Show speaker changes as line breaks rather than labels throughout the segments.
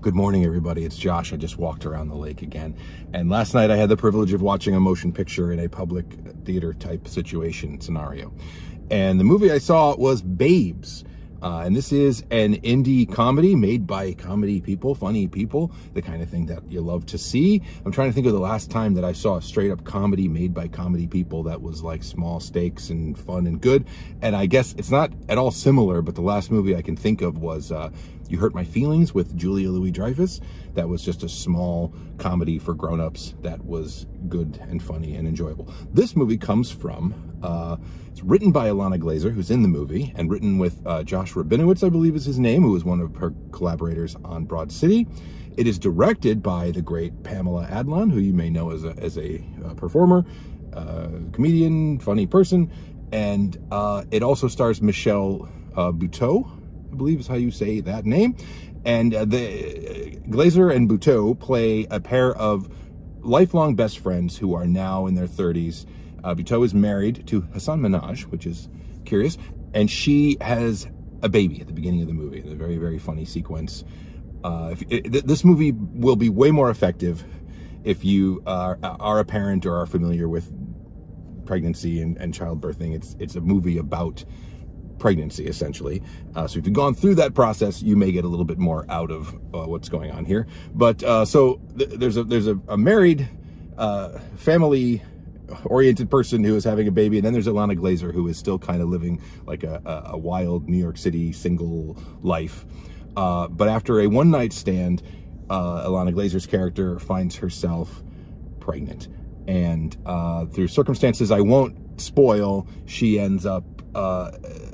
Good morning, everybody. It's Josh. I just walked around the lake again. And last night I had the privilege of watching a motion picture in a public theater type situation scenario. And the movie I saw was Babes. And this is an indie comedy made by comedy people, funny people, the kind of thing that you love to see. I'm trying to think of the last time that I saw a straight up comedy made by comedy people that was like small stakes and fun and good. And I guess it's not at all similar, but the last movie I can think of was You Hurt My Feelings with Julia Louis-Dreyfus. That was just a small comedy for grown-ups that was good and funny and enjoyable. This movie comes from, it's written by Ilana Glazer, who's in the movie, and written with Josh Rabinowitz, I believe is his name, who was one of her collaborators on Broad City. It is directed by the great Pamela Adlon, who you may know as a performer, comedian, funny person, and it also stars Michelle Buteau, I believe is how you say that name. And the Glazer and Buteau play a pair of lifelong best friends who are now in their 30s. Buteau is married to Hassan Minhaj, which is curious, and she has a baby at the beginning of the movie. A very, very funny sequence. This movie will be way more effective if you are a parent or are familiar with pregnancy and childbirthing. It's a movie about pregnancy, essentially. So if you've gone through that process, you may get a little bit more out of what's going on here. But so there's a married, family-oriented person who is having a baby, and then there's Ilana Glazer, who is still kind of living like a wild New York City single life. But after a one-night stand, Ilana Glazer's character finds herself pregnant. And through circumstances I won't spoil, she ends up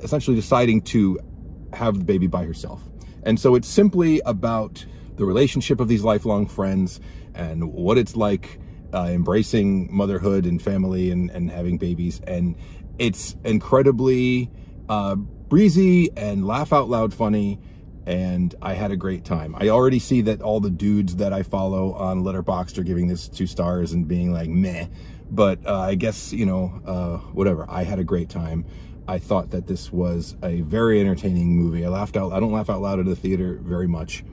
essentially deciding to have the baby by herself. And so it's simply about the relationship of these lifelong friends and what it's like embracing motherhood and family and having babies. And it's incredibly breezy and laugh out loud funny. And I had a great time. I already see that all the dudes that I follow on Letterboxd are giving this 2 stars and being like, meh. But I guess, you know, whatever. I had a great time. I thought that this was a very entertaining movie. I don't laugh out loud at the theater very much.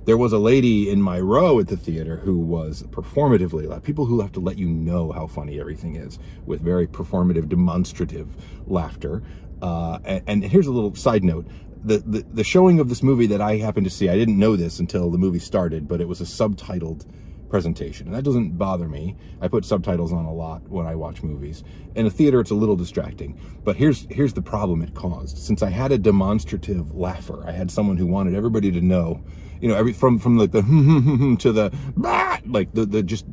There was a lady in my row at the theater who was performatively loud. People who have to let you know how funny everything is with very performative, demonstrative laughter. And here's a little side note. The showing of this movie that I happened to see, I didn't know this until the movie started, but it was a subtitled presentation, and that doesn't bother me. I put subtitles on a lot when I watch movies. In a theater, it's a little distracting, but here's the problem it caused. Since I had a demonstrative laugher, I had someone who wanted everybody to know, you know, from like the to the like the just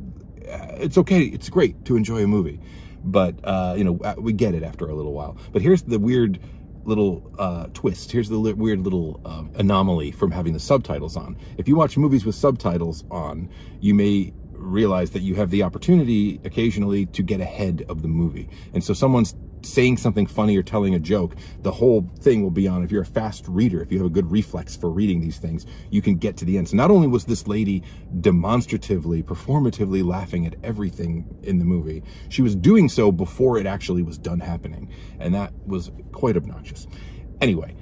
it's okay, it's great to enjoy a movie, but you know, we get it after a little while. But here's the weird little twist. Here's the weird little anomaly from having the subtitles on. If you watch movies with subtitles on, you may realize that you have the opportunity occasionally to get ahead of the movie. And so someone's saying something funny or telling a joke, the whole thing will be on. If you're a fast reader, if you have a good reflex for reading these things, you can get to the end. So not only was this lady demonstratively, performatively laughing at everything in the movie, she was doing so before it actually was done happening. And that was quite obnoxious. Anyway,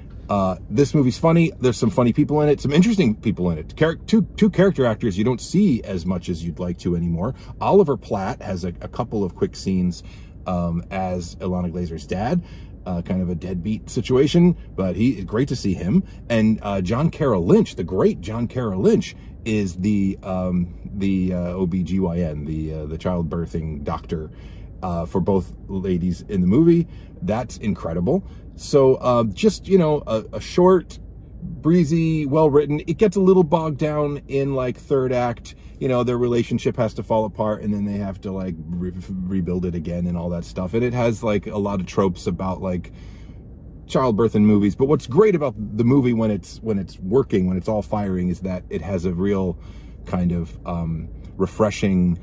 this movie's funny. There's some funny people in it, some interesting people in it. Two character actors you don't see as much as you'd like to anymore. Oliver Platt has a couple of quick scenes as Ilana Glazer's dad, kind of a deadbeat situation, but great to see him. And John Carroll Lynch, the great John Carroll Lynch, is the OBGYN, the childbirthing doctor for both ladies in the movie. That's incredible. So just, you know, a short, breezy, well-written. It gets a little bogged down in like third act. You know, their relationship has to fall apart and then they have to like rebuild it again and all that stuff. And it has like a lot of tropes about like childbirth in movies. But what's great about the movie when it's working, when it's all firing, is that it has a real kind of refreshing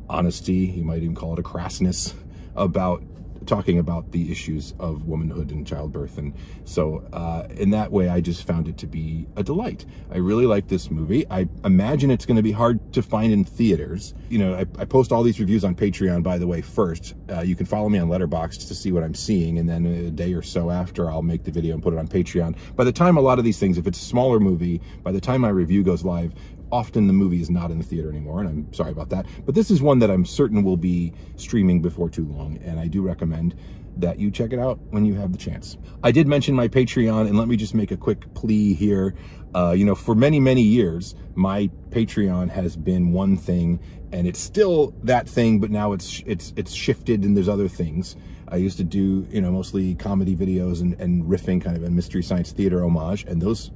honesty. You might even call it a crassness about talking about the issues of womanhood and childbirth. And so in that way, I just found it to be a delight. I really like this movie. I imagine it's going to be hard to find in theaters. You know, I post all these reviews on Patreon, by the way, first. You can follow me on Letterboxd to see what I'm seeing, and then a day or so after, I'll make the video and put it on Patreon. By the time a lot of these things, if it's a smaller movie, by the time my review goes live, often the movie is not in the theater anymore, and I'm sorry about that. But this is one that I'm certain will be streaming before too long, and I do recommend that you check it out when you have the chance. I did mention my Patreon, and let me just make a quick plea here. You know, for many, many years, my Patreon has been one thing, and it's still that thing, but now it's shifted, and there's other things. I used to do, you know, mostly comedy videos and riffing, kind of a Mystery Science Theater homage, and those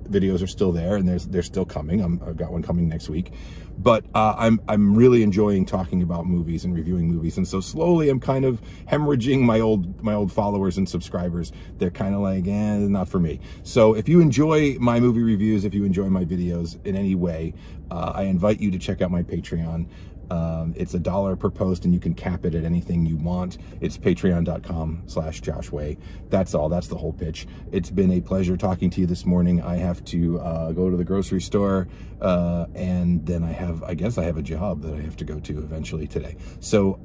videos are still there, and they're still coming. I've got one coming next week, but I'm really enjoying talking about movies and reviewing movies, and so slowly I'm kind of hemorrhaging my old followers and subscribers. They're kind of like, not for me. So if you enjoy my movie reviews, if you enjoy my videos in any way, I invite you to check out my Patreon. It's $1 per post, and you can cap it at anything you want. It's patreon.com/JoshWay. That's all. That's the whole pitch. It's been a pleasure talking to you this morning. I have to go to the grocery store, and then I guess I have a job that I have to go to eventually today. So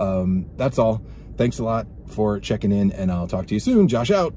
that's all. Thanks a lot for checking in, and I'll talk to you soon. Josh out.